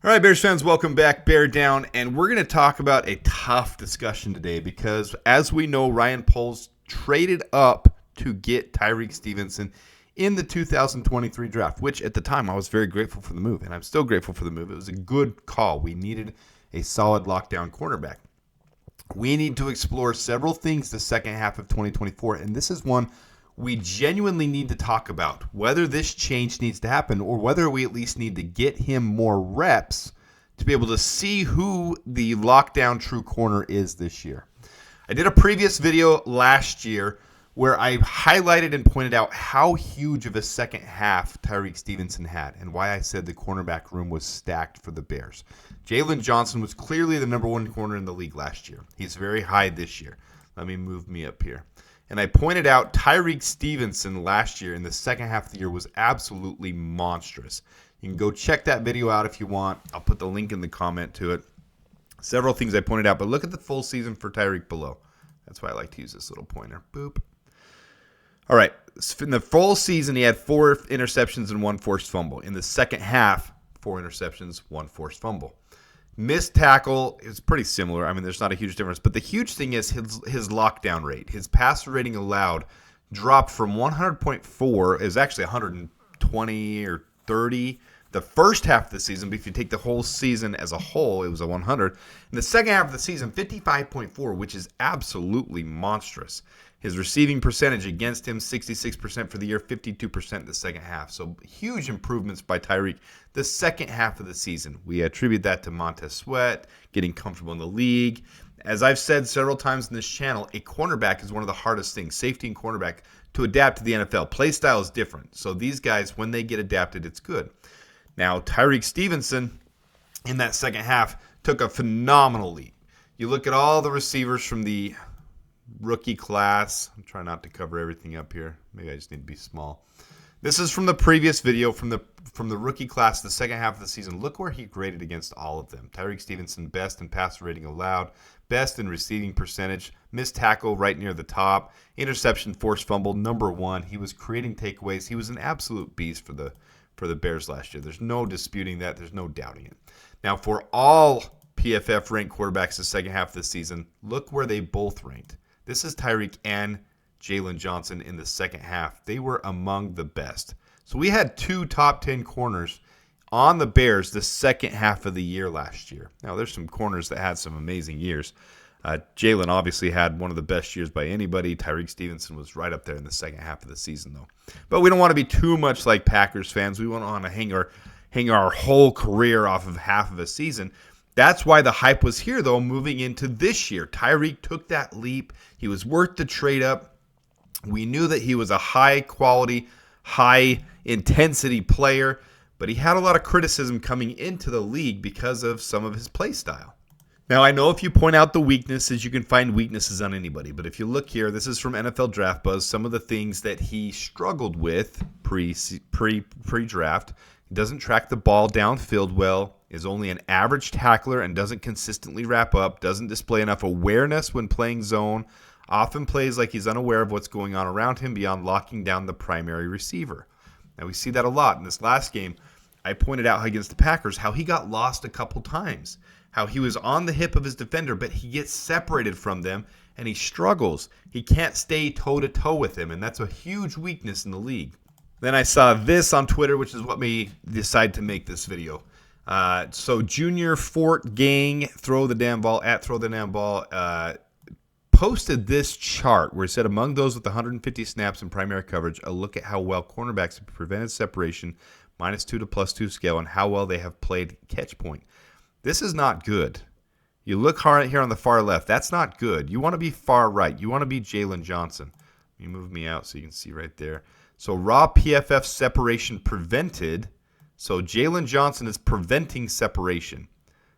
All right, Bears fans, welcome back. Bear Down, and we're going to talk about a tough discussion today because, as we know, Ryan Poles traded up to get Tyrique Stevenson in the 2023 draft, which at the time I was very grateful for the move, and I'm still grateful for the move. It was a good call. We needed a solid lockdown cornerback. We need to explore several things the second half of 2024, and this is one we genuinely need to talk about, whether this change needs to happen or whether we at least need to get him more reps to be able to see who the lockdown true corner is this year. I did a previous video last year where I highlighted and pointed out how huge of a second half Tyrique Stevenson had and why I said the cornerback room was stacked for the Bears. Jalen Johnson was clearly the number one corner in the league last year. He's very high this year. Let me move me up here. And I pointed out Tyreek Stevenson last year in the second half of the year was absolutely monstrous. You can go check that video out if you want. I'll put the link in the comment to it. Several things I pointed out, but look at the full season for Tyreek below. That's why I like to use this little pointer. Boop. All right. In the full season, he had 4 interceptions and 1 forced fumble. In the second half, 4 interceptions, 1 forced fumble. Missed tackle is pretty similar. I mean, there's not a huge difference. But the huge thing is his lockdown rate. His passer rating allowed dropped from 100.4, is actually 120 or 30 the first half of the season. But if you take the whole season as a whole, it was a 100. In the second half of the season, 55.4, which is absolutely monstrous. His receiving percentage against him, 66% for the year, 52% in the second half. So huge improvements by Tyreek the second half of the season. We attribute that to Montez Sweat, getting comfortable in the league. As I've said several times in this channel, a cornerback is one of the hardest things, safety and cornerback, to adapt to the NFL. Play style is different. So these guys, when they get adapted, it's good. Now, Tyrique Stevenson, in that second half, took a phenomenal leap. You look at all the receivers from the rookie class. I'm trying not to cover everything up here. Maybe I just need to be small. This is from the previous video from the rookie class, the second half of the season. Look where he graded against all of them. Tyrique Stevenson, best in passer rating allowed, best in receiving percentage, missed tackle right near the top, interception, forced fumble, number 1. He was creating takeaways. He was an absolute beast for the Bears last year. There's no disputing that. There's no doubting it. Now, for all PFF ranked quarterbacks the second half of the season, look where they both ranked. This is Tyreek and Jalen Johnson in the second half. They were among the best. So we had 2 top 10 corners on the Bears the second half of the year last year. Now, there's some corners that had some amazing years. Jalen obviously had one of the best years by anybody. Tyrique Stevenson was right up there in the second half of the season, though. But we don't want to be too much like Packers fans. We want to hang our whole career off of half of a season. That's why the hype was here, though, moving into this year. Tyreek took that leap. He was worth the trade up. We knew that he was a high-quality, high-intensity player, but he had a lot of criticism coming into the league because of some of his play style. Now, I know if you point out the weaknesses, you can find weaknesses on anybody, but if you look here, this is from NFL Draft Buzz, some of the things that he struggled with pre-draft. He doesn't track the ball downfield well, is only an average tackler and doesn't consistently wrap up, doesn't display enough awareness when playing zone, often plays like he's unaware of what's going on around him beyond locking down the primary receiver. Now, we see that a lot. In this last game, I pointed out against the Packers how he got lost a couple times, how he was on the hip of his defender, but he gets separated from them and he struggles. He can't stay toe-to-toe with him, and that's a huge weakness in the league. Then I saw this on Twitter, which is what made me decide to make this video. So Junior Fort Gang, Throw the Damn Ball, at Throw the Damn Ball, posted this chart where it said among those with 150 snaps in primary coverage, a look at how well cornerbacks have prevented separation, -2 to +2 scale, and how well they have played catch point. This is not good. You look hard here on the far left. That's not good. You want to be far right. You want to be Jalen Johnson. Let me move me out so you can see right there. So raw PFF separation prevented. So Jalen Johnson is preventing separation.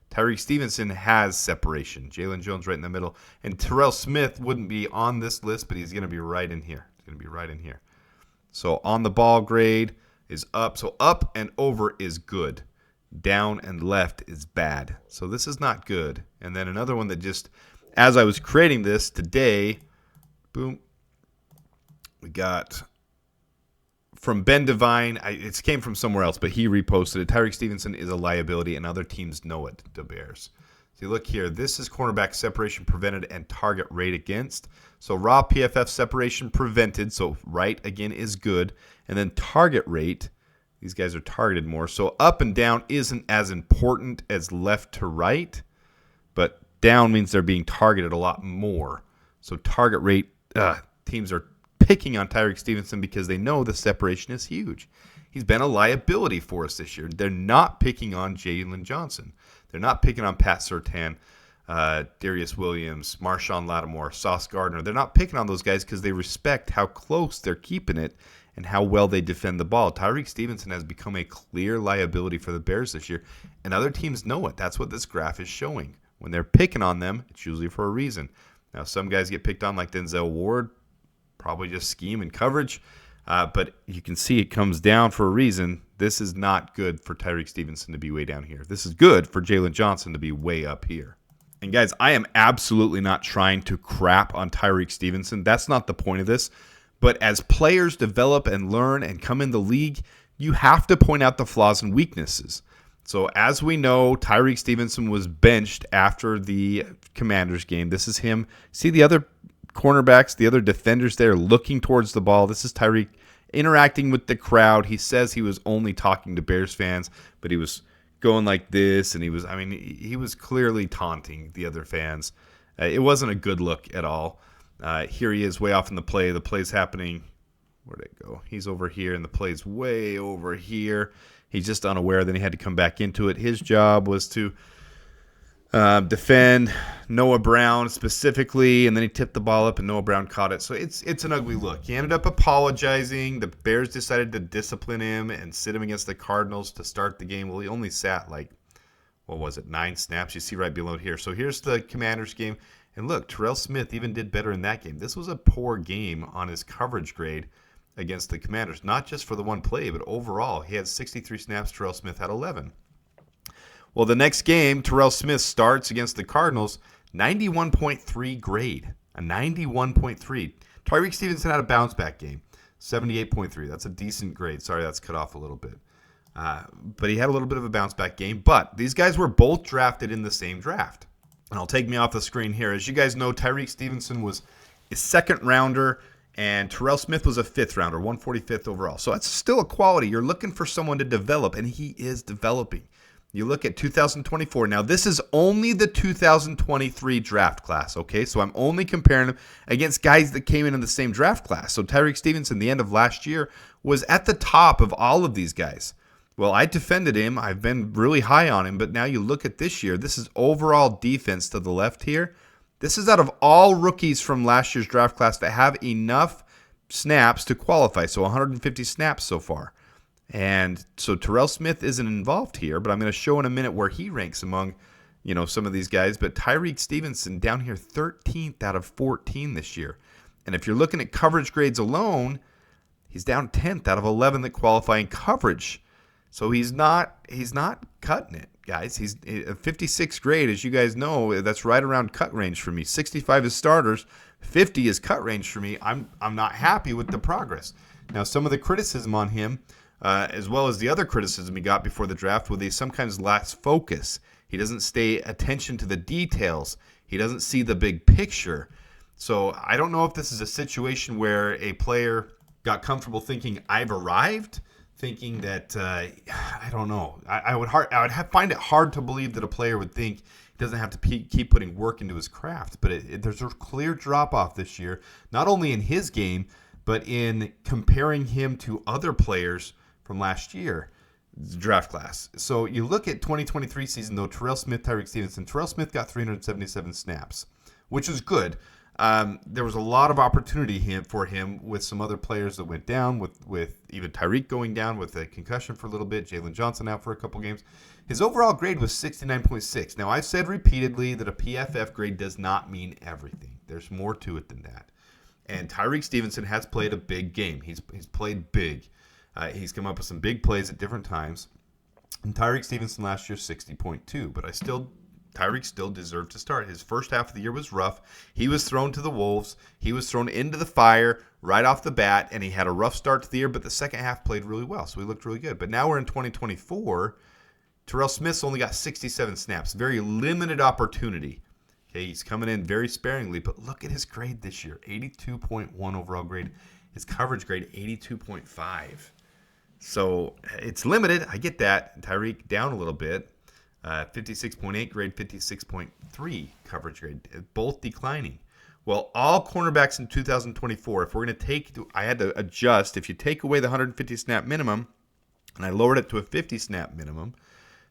Tyrique Stevenson has separation. Jalen Jones right in the middle. And Terell Smith wouldn't be on this list, but he's going to be right in here. He's going to be right in here. So on the ball grade is up. So up and over is good. Down and left is bad. So this is not good. And then another one that just, as I was creating this today, boom, we got from Ben Devine, it came from somewhere else, but he reposted it. Tyrique Stevenson is a liability, and other teams know it, the Bears. So you look here. This is cornerback separation prevented and target rate against. So raw PFF separation prevented, so right, again, is good. And then target rate, these guys are targeted more. So up and down isn't as important as left to right, but down means they're being targeted a lot more. So target rate, teams are picking on Tyrique Stevenson because they know the separation is huge. He's been a liability for us this year. They're not picking on Jalen Johnson. They're not picking on Pat Surtain, Darius Williams, Marshawn Lattimore, Sauce Gardner. They're not picking on those guys because they respect how close they're keeping it and how well they defend the ball. Tyrique Stevenson has become a clear liability for the Bears this year, and other teams know it. That's what this graph is showing. When they're picking on them, it's usually for a reason. Now, some guys get picked on like Denzel Ward, probably just scheme and coverage. But you can see it comes down for a reason. This is not good for Tyrique Stevenson to be way down here. This is good for Jalen Johnson to be way up here. And guys, I am absolutely not trying to crap on Tyrique Stevenson. That's not the point of this. But as players develop and learn and come in the league, you have to point out the flaws and weaknesses. So as we know, Tyrique Stevenson was benched after the Commanders game. This is him. See the other cornerbacks, the other defenders there looking towards the ball. This is Tyrique interacting with the crowd. He says he was only talking to Bears fans, but he was going like this, and he was clearly taunting the other fans. It wasn't a good look at all. Here he is way off in the play. The play's happening. Where'd it go? He's over here, and the play's way over here. He's just unaware. Then he had to come back into it. His job was to defend Noah Brown specifically, and then he tipped the ball up, and Noah Brown caught it. So it's an ugly look. He ended up apologizing. The Bears decided to discipline him and sit him against the Cardinals to start the game. Well, he only sat 9 snaps? You see right below here. So here's the Commanders game. And look, Terell Smith even did better in that game. This was a poor game on his coverage grade against the Commanders, not just for the one play, but overall. He had 63 snaps. Terell Smith had 11. Well, the next game, Terell Smith starts against the Cardinals, 91.3 grade, a 91.3. Tyrique Stevenson had a bounce-back game, 78.3. That's a decent grade. Sorry, that's cut off a little bit. But he had a little bit of a bounce-back game. But these guys were both drafted in the same draft. And I'll take me off the screen here. As you guys know, Tyrique Stevenson was a second-rounder, and Terell Smith was a fifth-rounder, 145th overall. So that's still a quality. You're looking for someone to develop, and he is developing. You look at 2024. Now, this is only the 2023 draft class, okay? So I'm only comparing him against guys that came in the same draft class. So Tyrique Stevenson, the end of last year, was at the top of all of these guys. Well, I defended him. I've been really high on him. But now you look at this year. This is overall defense to the left here. This is out of all rookies from last year's draft class that have enough snaps to qualify. So 150 snaps so far. And so Terell Smith isn't involved here, but I'm going to show in a minute where he ranks among, some of these guys. But Tyrique Stevenson down here 13th out of 14 this year. And if you're looking at coverage grades alone, he's down 10th out of 11 that qualify in coverage. So he's not cutting it, guys. He's a 56 grade, as you guys know. That's right around cut range for me. 65 is starters, 50 is cut range for me. I'm not happy with the progress. Now, some of the criticism on him, as well as the other criticism he got before the draft, where he sometimes lacks focus. He doesn't stay attention to the details. He doesn't see the big picture. So I don't know if this is a situation where a player got comfortable thinking, I've arrived, thinking that, I don't know. I would find it hard to believe that a player would think he doesn't have to keep putting work into his craft. But there's a clear drop-off this year, not only in his game, but in comparing him to other players from last year, draft class. So you look at 2023 season, though, Terell Smith, Tyrique Stevenson. Terell Smith got 377 snaps, which is good. There was a lot of opportunity for him with some other players that went down, with even Tyreek going down with a concussion for a little bit, Jalen Johnson out for a couple games. His overall grade was 69.6. Now, I've said repeatedly that a PFF grade does not mean everything. There's more to it than that. And Tyrique Stevenson has played a big game. He's played big. He's come up with some big plays at different times. And Tyrique Stevenson last year, 60.2. But I still Tyreek still deserved to start. His first half of the year was rough. He was thrown to the wolves. He was thrown into the fire right off the bat, and he had a rough start to the year, but the second half played really well, so he looked really good. But now we're in 2024. Terell Smith's only got 67 snaps. Very limited opportunity. Okay, he's coming in very sparingly, but look at his grade this year. 82.1 overall grade. His coverage grade, 82.5. So it's limited. I get that. Tyreek down a little bit. 56.8 grade, 56.3 coverage grade. Both declining. Well, all cornerbacks in 2024, if we're going to I had to adjust. If you take away the 150 snap minimum, and I lowered it to a 50 snap minimum,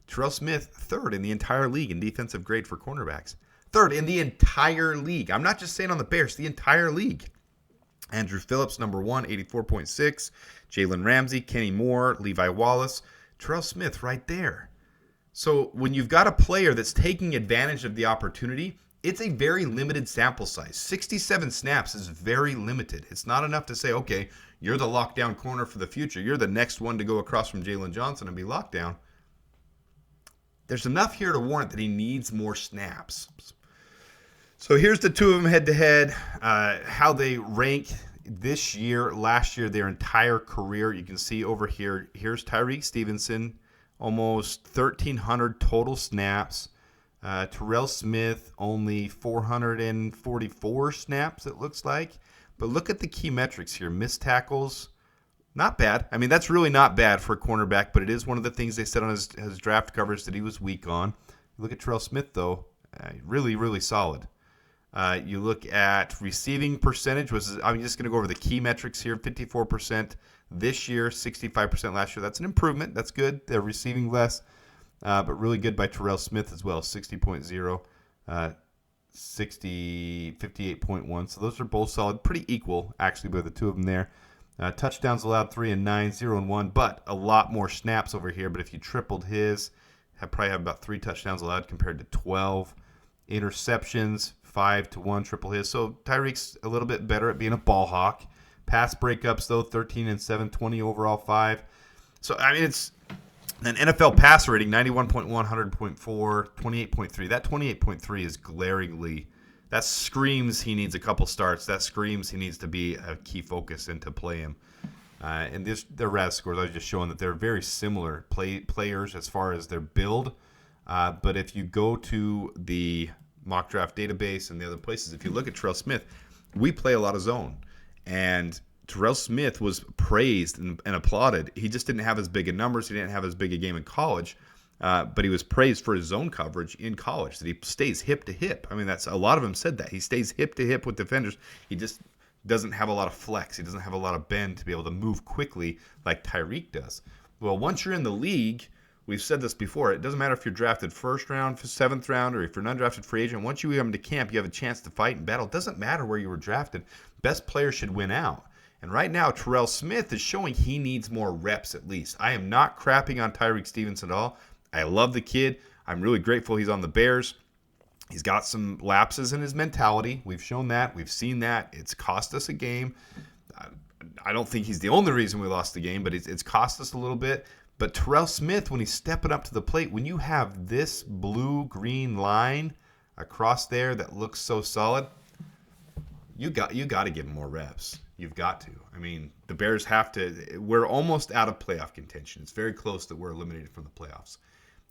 Terell Smith, third in the entire league in defensive grade for cornerbacks. Third in the entire league. I'm not just saying on the Bears, the entire league. Andrew Phillips, number 1, 84.6. Jalen Ramsey, Kenny Moore, Levi Wallace. Terell Smith right there. So when you've got a player that's taking advantage of the opportunity, it's a very limited sample size. 67 snaps is very limited. It's not enough to say, okay, you're the lockdown corner for the future. You're the next one to go across from Jalen Johnson and be locked down. There's enough here to warrant that he needs more snaps. So here's the two of them head-to-head, how they rank this year, last year, their entire career. You can see over here, here's Tyreek Stevenson, almost 1,300 total snaps. Terell Smith, only 444 snaps, it looks like. But look at the key metrics here. Missed tackles, not bad. I mean, that's really not bad for a cornerback, but it is one of the things they said on his draft coverage that he was weak on. Look at Terell Smith, though. Really, really solid. You look at receiving percentage. I'm just going to go over the key metrics here. 54% this year, 65% last year. That's an improvement. That's good. They're receiving less, but really good by Terell Smith as well. 60.0, 58.1. So those are both solid. Pretty equal, actually, by the two of them there. Touchdowns allowed 3 and 9, 0 and 1, but a lot more snaps over here. But if you tripled his, probably have about 3 touchdowns allowed compared to 12. Interceptions, 5 to 1, triple his. So Tyreek's a little bit better at being a ball hawk. Pass breakups, though, 13 and 7, 20 overall, 5. So, I mean, it's an NFL passer rating, 91.1, 100.4, 28.3. That 28.3 is glaringly, that screams he needs a couple starts. That screams he needs to be a key focus and to play him. And their RAS scores, I was just showing that they're very similar players as far as their build. But if you go to the mock draft database and the other places, if you look at Terell Smith, we play a lot of zone. And Terell Smith was praised and applauded. He just didn't have as big a numbers. He didn't have as big a game in college. But he was praised for his zone coverage in college, that he stays hip to hip. I mean, that's a lot of them said that. He stays hip to hip with defenders. He just doesn't have a lot of flex. He doesn't have a lot of bend to be able to move quickly like Tyreek does. Well, once you're in the league, we've said this before, it doesn't matter if you're drafted first round, seventh round, or if you're an undrafted free agent. Once you come to camp, you have a chance to fight and battle. It doesn't matter where you were drafted. Best players should win out. And right now, Terell Smith is showing he needs more reps at least. I am not crapping on Tyreek Stevenson at all. I love the kid. I'm really grateful he's on the Bears. He's got some lapses in his mentality. We've shown that. We've seen that. It's cost us a game. I don't think he's the only reason we lost the game, but it's cost us a little bit. But Terell Smith, when he's stepping up to the plate, when you have this blue-green line across there that looks so solid, you got to give him more reps. You've got to. I mean, the Bears have to. We're almost out of playoff contention. It's very close that we're eliminated from the playoffs.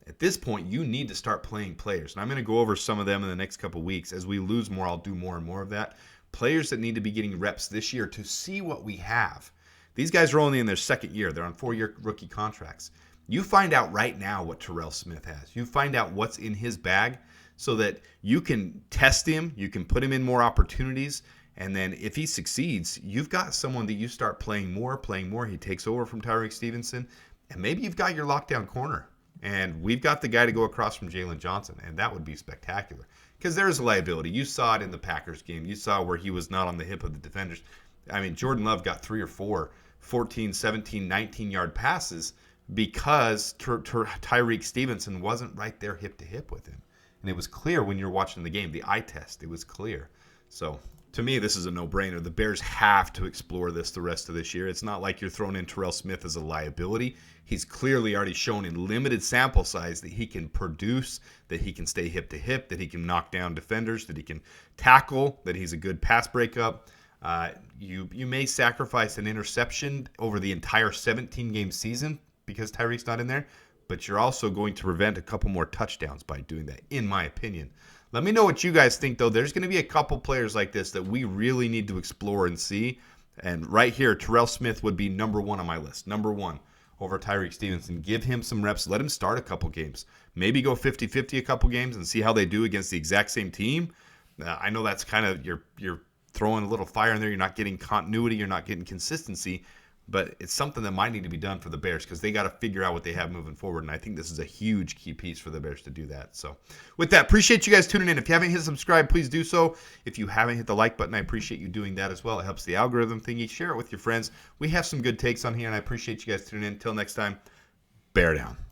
At this point, you need to start playing players. And I'm going to go over some of them in the next couple of weeks. As we lose more, I'll do more and more of that. Players that need to be getting reps this year to see what we have. These guys are only in their second year. They're on 4-year rookie contracts. You find out right now what Terell Smith has. You find out what's in his bag so that you can test him. You can put him in more opportunities. And then if he succeeds, you've got someone that you start playing more. He takes over from Tyreek Stevenson. And maybe you've got your lockdown corner. And we've got the guy to go across from Jalen Johnson. And that would be spectacular. Because there's a liability. You saw it in the Packers game. You saw where he was not on the hip of the defenders. I mean, Jordan Love got 3 or 4 14, 17, 19-yard passes because Tyreek Stevenson wasn't right there hip to hip with him. And it was clear when you're watching the game, the eye test, it was clear. So to me, this is a no-brainer. The Bears have to explore this the rest of this year. It's not like you're throwing in Terell Smith as a liability. He's clearly already shown in limited sample size that he can produce, that he can stay hip to hip, that he can knock down defenders, that he can tackle, that he's a good pass breakup. You may sacrifice an interception over the entire 17-game season because Tyreek's not in there, but you're also going to prevent a couple more touchdowns by doing that, in my opinion. Let me know what you guys think, though. There's going to be a couple players like this that we really need to explore and see. And right here, Terell Smith would be number one on my list. Number one over Tyreek Stevenson. Give him some reps. Let him start a couple games. Maybe go 50-50 a couple games and see how they do against the exact same team. I know that's kind of, you're throwing a little fire in there. You're not getting continuity. You're not getting consistency. But it's something that might need to be done for the Bears because they got to figure out what they have moving forward. And I think this is a huge key piece for the Bears to do that. So with that, appreciate you guys tuning in. If you haven't hit subscribe, please do so. If you haven't hit the like button, I appreciate you doing that as well. It helps the algorithm thingy. Share it with your friends. We have some good takes on here, and I appreciate you guys tuning in. Until next time, bear down.